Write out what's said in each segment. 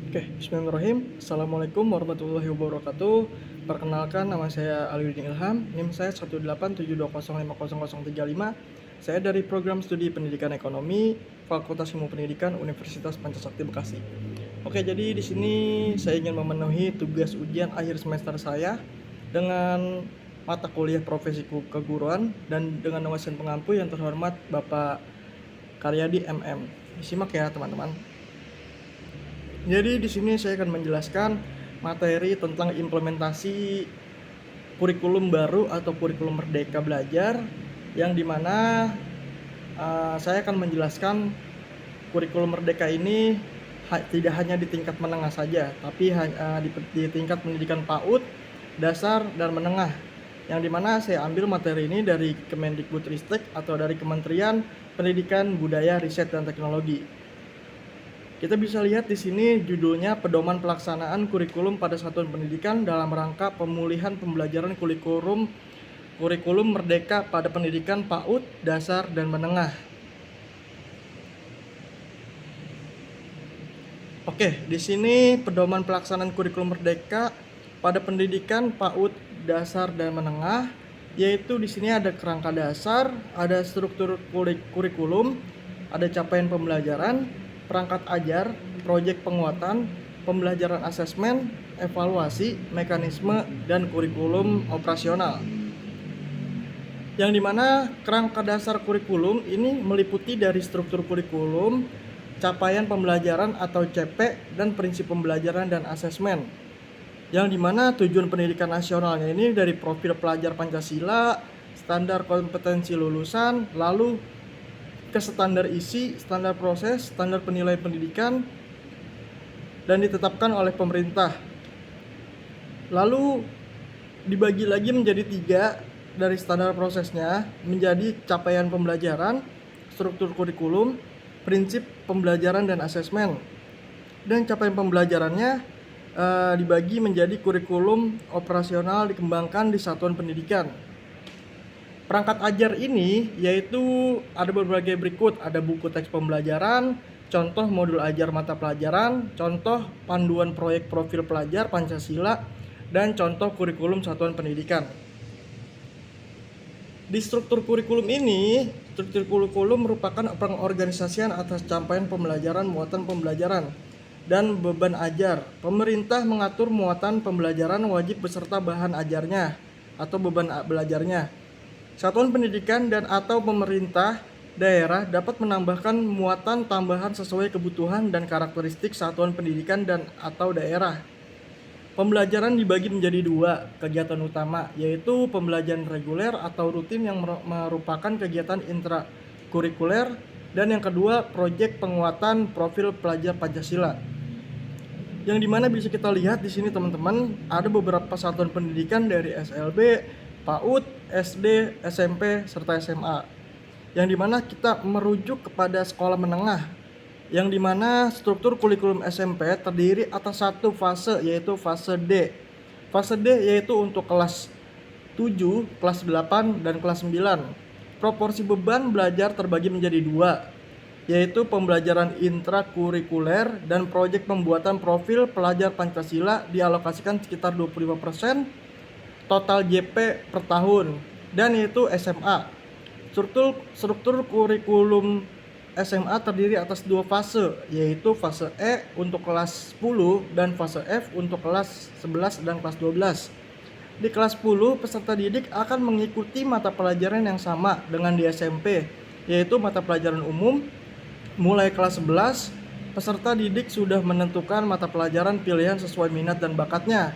Oke, bismillahirrahmanirrahim. Assalamualaikum warahmatullahi wabarakatuh. Perkenalkan, nama saya Aliuddin Ilham. NIM saya 18720500035. Saya dari Program Studi Pendidikan Ekonomi, Fakultas Ilmu Pendidikan, Universitas Pancasakti Bekasi. Oke, jadi di sini saya ingin memenuhi tugas ujian akhir semester saya dengan mata kuliah profesi keguruan dan dengan dosen pengampu yang terhormat Bapak Karyadi MM. Disimak ya, teman-teman. Jadi di sini saya akan menjelaskan materi tentang implementasi kurikulum baru atau kurikulum Merdeka Belajar, yang dimana saya akan menjelaskan kurikulum Merdeka ini tidak hanya di tingkat menengah saja, tapi di tingkat pendidikan PAUD, dasar, dan menengah, yang dimana saya ambil materi ini dari Kemendikbudristek atau dari Kementerian Pendidikan, Budaya, Riset, dan Teknologi. Kita bisa lihat di sini judulnya Pedoman Pelaksanaan Kurikulum pada Satuan Pendidikan dalam rangka pemulihan pembelajaran kurikulum Merdeka pada pendidikan PAUD, dasar, dan menengah. Oke, di sini pedoman pelaksanaan kurikulum Merdeka pada pendidikan PAUD, dasar, dan menengah, yaitu di sini ada kerangka dasar, ada struktur kurikulum, ada capaian pembelajaran, perangkat ajar, proyek penguatan, pembelajaran asesmen, evaluasi, mekanisme, dan kurikulum operasional. Yang dimana kerangka dasar kurikulum ini meliputi dari struktur kurikulum, capaian pembelajaran atau CP, dan prinsip pembelajaran dan asesmen. Yang dimana tujuan pendidikan nasionalnya ini dari profil pelajar Pancasila, standar kompetensi lulusan, lalu ke standar isi, standar proses, standar penilaian pendidikan, dan ditetapkan oleh pemerintah. Lalu dibagi lagi menjadi 3 dari standar prosesnya, menjadi capaian pembelajaran, struktur kurikulum, prinsip pembelajaran dan asesmen. Dan capaian pembelajarannya dibagi menjadi kurikulum operasional dikembangkan di satuan pendidikan. Perangkat ajar ini yaitu ada berbagai berikut, ada buku teks pembelajaran, contoh modul ajar mata pelajaran, contoh panduan proyek profil pelajar Pancasila, dan contoh kurikulum satuan pendidikan. Di struktur kurikulum ini, struktur kurikulum merupakan pengorganisasian atas capaian pembelajaran, muatan pembelajaran, dan beban ajar. Pemerintah mengatur muatan pembelajaran wajib beserta bahan ajarnya atau beban belajarnya. Satuan pendidikan dan atau pemerintah daerah dapat menambahkan muatan tambahan sesuai kebutuhan dan karakteristik satuan pendidikan dan atau daerah. Pembelajaran dibagi menjadi 2 kegiatan utama, yaitu pembelajaran reguler atau rutin yang merupakan kegiatan intrakurikuler, dan yang kedua proyek penguatan profil pelajar Pancasila. Yang dimana bisa kita lihat di sini, teman-teman, ada beberapa satuan pendidikan dari SLB, PAUD, SD, SMP, serta SMA. Yang dimana kita merujuk kepada sekolah menengah, yang dimana struktur kurikulum SMP terdiri atas 1 fase, yaitu fase D. Fase D yaitu untuk kelas 7, kelas 8, dan kelas 9. Proporsi beban belajar terbagi menjadi 2, yaitu pembelajaran intrakurikuler dan proyek pembuatan profil pelajar Pancasila dialokasikan sekitar 25% total JP per tahun, dan yaitu SMA. Struktur kurikulum SMA terdiri atas 2 fase, yaitu fase E untuk kelas 10 dan fase F untuk kelas 11 dan kelas 12. Di kelas 10, peserta didik akan mengikuti mata pelajaran yang sama dengan di SMP, yaitu mata pelajaran umum. Mulai kelas 11, peserta didik sudah menentukan mata pelajaran pilihan sesuai minat dan bakatnya,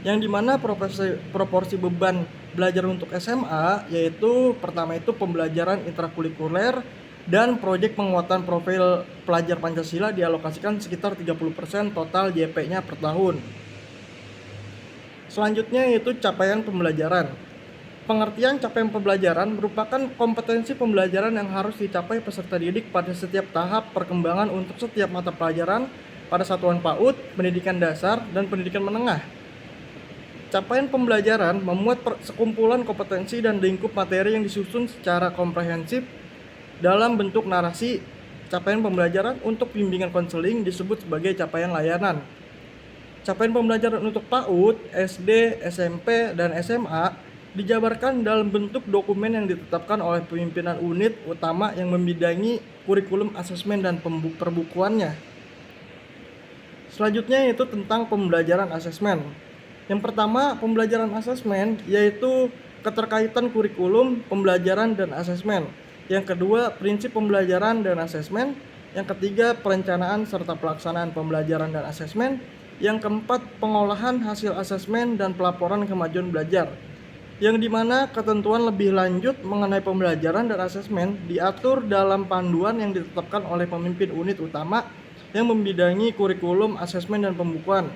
yang dimana proporsi beban belajar untuk SMA yaitu pertama itu pembelajaran intrakurikuler dan proyek penguatan profil pelajar Pancasila dialokasikan sekitar 30% total JP-nya per tahun. Selanjutnya yaitu capaian pembelajaran. Pengertian capaian pembelajaran merupakan kompetensi pembelajaran yang harus dicapai peserta didik pada setiap tahap perkembangan untuk setiap mata pelajaran pada satuan PAUD, pendidikan dasar, dan pendidikan menengah. Capaian pembelajaran memuat sekumpulan kompetensi dan lingkup materi yang disusun secara komprehensif dalam bentuk narasi capaian pembelajaran untuk bimbingan konseling disebut sebagai capaian layanan. Capaian pembelajaran untuk PAUD, SD, SMP, dan SMA dijabarkan dalam bentuk dokumen yang ditetapkan oleh pimpinan unit utama yang membidangi kurikulum asesmen dan perbukuannya. Selanjutnya yaitu tentang pembelajaran asesmen. Yang pertama, pembelajaran asesmen yaitu keterkaitan kurikulum, pembelajaran, dan asesmen. Yang kedua, prinsip pembelajaran dan asesmen. Yang ketiga, perencanaan serta pelaksanaan pembelajaran dan asesmen. Yang keempat, pengolahan hasil asesmen dan pelaporan kemajuan belajar. Yang dimana ketentuan lebih lanjut mengenai pembelajaran dan asesmen diatur dalam panduan yang ditetapkan oleh pemimpin unit utama yang membidangi kurikulum, asesmen, dan pembukuan.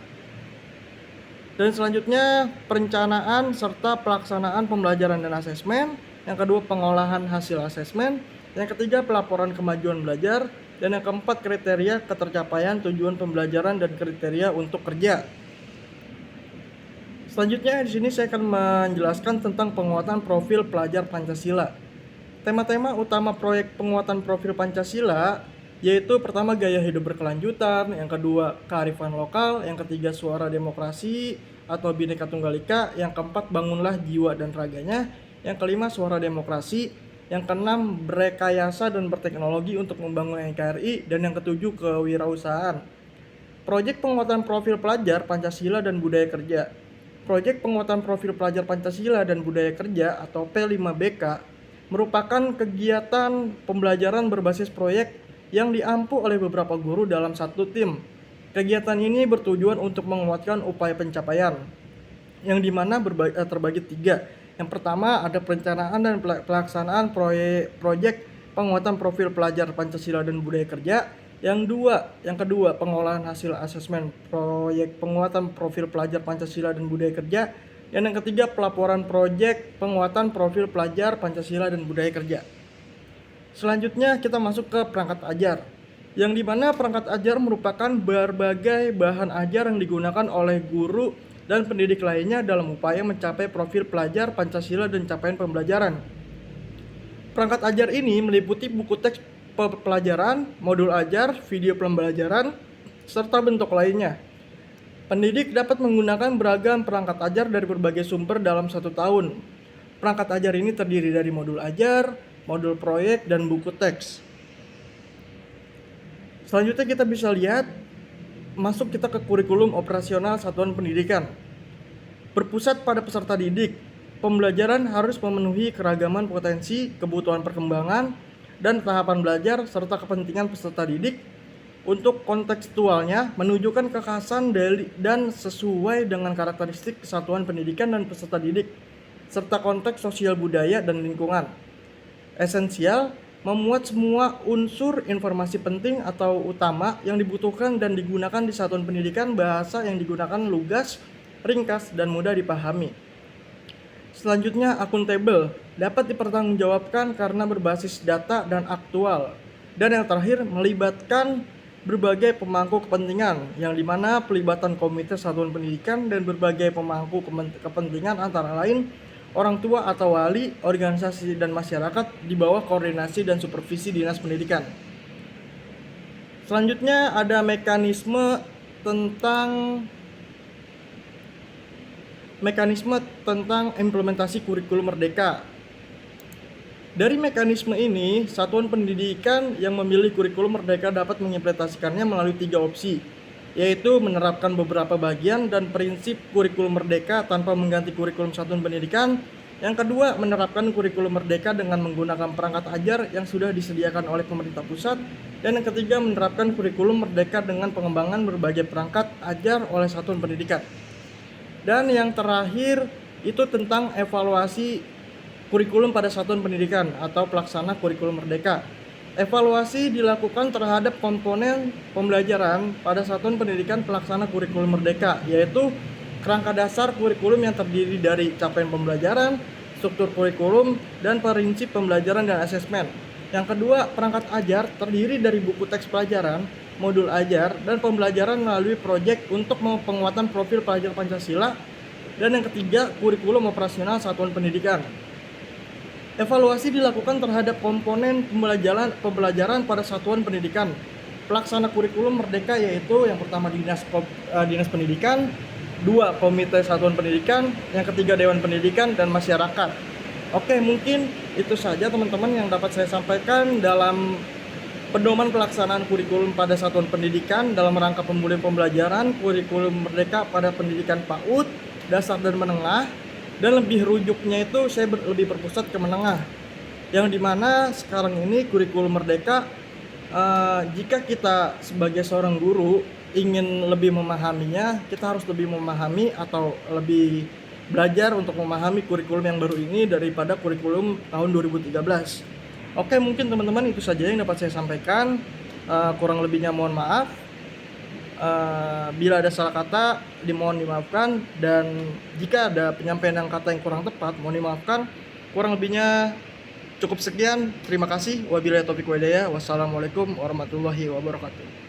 Dan selanjutnya, perencanaan serta pelaksanaan pembelajaran dan asesmen. Yang kedua, pengolahan hasil asesmen. Yang ketiga, pelaporan kemajuan belajar. Dan yang keempat, kriteria ketercapaian tujuan pembelajaran dan kriteria untuk kerja. Selanjutnya di sini saya akan menjelaskan tentang penguatan profil pelajar Pancasila. Tema-tema utama proyek penguatan profil Pancasila yaitu pertama gaya hidup berkelanjutan, yang kedua kearifan lokal, yang ketiga suara demokrasi atau Bhinneka Tunggal Ika, yang keempat bangunlah jiwa dan raganya, yang kelima suara demokrasi, yang keenam berrekayasa dan berteknologi untuk membangun NKRI, dan yang ketujuh kewirausahaan. Proyek penguatan profil pelajar Pancasila dan budaya kerja. Proyek penguatan profil pelajar Pancasila dan budaya kerja atau P5BK merupakan kegiatan pembelajaran berbasis proyek yang diampu oleh beberapa guru dalam satu tim. Kegiatan ini bertujuan untuk menguatkan upaya pencapaian, yang dimana terbagi tiga. Yang pertama ada perencanaan dan pelaksanaan proyek penguatan profil pelajar Pancasila dan budaya kerja. Yang kedua pengolahan hasil asesmen proyek penguatan profil pelajar Pancasila dan budaya kerja. Dan yang ketiga pelaporan proyek penguatan profil pelajar Pancasila dan budaya kerja. Selanjutnya kita masuk ke perangkat ajar, yang dimana perangkat ajar merupakan berbagai bahan ajar yang digunakan oleh guru dan pendidik lainnya dalam upaya mencapai profil pelajar Pancasila dan capaian pembelajaran. Perangkat ajar ini meliputi buku teks pelajaran, modul ajar, video pembelajaran, serta bentuk lainnya. Pendidik dapat menggunakan beragam perangkat ajar dari berbagai sumber dalam satu tahun. Perangkat ajar ini terdiri dari modul ajar, modul proyek, dan buku teks. Selanjutnya kita bisa lihat masuk kita ke kurikulum operasional satuan pendidikan. Berpusat pada peserta didik, pembelajaran harus memenuhi keragaman potensi, kebutuhan perkembangan, dan tahapan belajar serta kepentingan peserta didik. Untuk kontekstualnya menunjukkan kekhasan dan sesuai dengan karakteristik kesatuan pendidikan dan peserta didik, serta konteks sosial budaya dan lingkungan. Esensial memuat semua unsur informasi penting atau utama yang dibutuhkan dan digunakan di satuan pendidikan. Bahasa yang digunakan lugas, ringkas, dan mudah dipahami. Selanjutnya, akuntabel dapat dipertanggungjawabkan karena berbasis data dan aktual. Dan yang terakhir, melibatkan berbagai pemangku kepentingan, yang dimana pelibatan komite satuan pendidikan dan berbagai pemangku kepentingan antara lain orang tua atau wali, organisasi, dan masyarakat di bawah koordinasi dan supervisi Dinas Pendidikan. Selanjutnya ada mekanisme tentang implementasi kurikulum merdeka. Dari mekanisme ini, satuan pendidikan yang memilih kurikulum merdeka dapat mengimplementasikannya melalui 3 opsi, yaitu menerapkan beberapa bagian dan prinsip kurikulum merdeka tanpa mengganti kurikulum satuan pendidikan. Yang kedua, menerapkan kurikulum merdeka dengan menggunakan perangkat ajar yang sudah disediakan oleh pemerintah pusat. Dan yang ketiga, menerapkan kurikulum merdeka dengan pengembangan berbagai perangkat ajar oleh satuan pendidikan. Dan yang terakhir itu tentang evaluasi kurikulum pada satuan pendidikan atau pelaksana kurikulum merdeka. Evaluasi dilakukan terhadap komponen pembelajaran pada satuan pendidikan pelaksana kurikulum merdeka, yaitu kerangka dasar kurikulum yang terdiri dari capaian pembelajaran, struktur kurikulum, dan prinsip pembelajaran dan asesmen. Yang kedua, perangkat ajar terdiri dari buku teks pelajaran, modul ajar, dan pembelajaran melalui proyek untuk penguatan profil pelajar Pancasila. Dan yang ketiga, kurikulum operasional satuan pendidikan. Evaluasi dilakukan terhadap komponen pembelajaran pada satuan pendidikan. Pelaksana kurikulum merdeka yaitu yang pertama Dinas Pendidikan, dua Komite Satuan Pendidikan, yang ketiga Dewan Pendidikan dan masyarakat. Oke, mungkin itu saja teman-teman yang dapat saya sampaikan dalam pedoman pelaksanaan kurikulum pada satuan pendidikan dalam rangka pemulihan pembelajaran kurikulum merdeka pada pendidikan PAUD, dasar dan menengah, dan lebih rujuknya itu saya lebih berpusat ke menengah, yang dimana sekarang ini kurikulum merdeka jika kita sebagai seorang guru ingin lebih memahaminya, kita harus lebih memahami atau lebih belajar untuk memahami kurikulum yang baru ini daripada kurikulum tahun 2013. Oke, mungkin teman-teman itu saja yang dapat saya sampaikan. Kurang lebihnya mohon maaf. Bila ada salah kata, dimohon dimaafkan. Dan jika ada penyampaian kata yang kurang tepat, mohon dimaafkan. Kurang lebihnya cukup sekian. Terima kasih. Wabillahi taufiq walhidayah. Wassalamualaikum warahmatullahi wabarakatuh.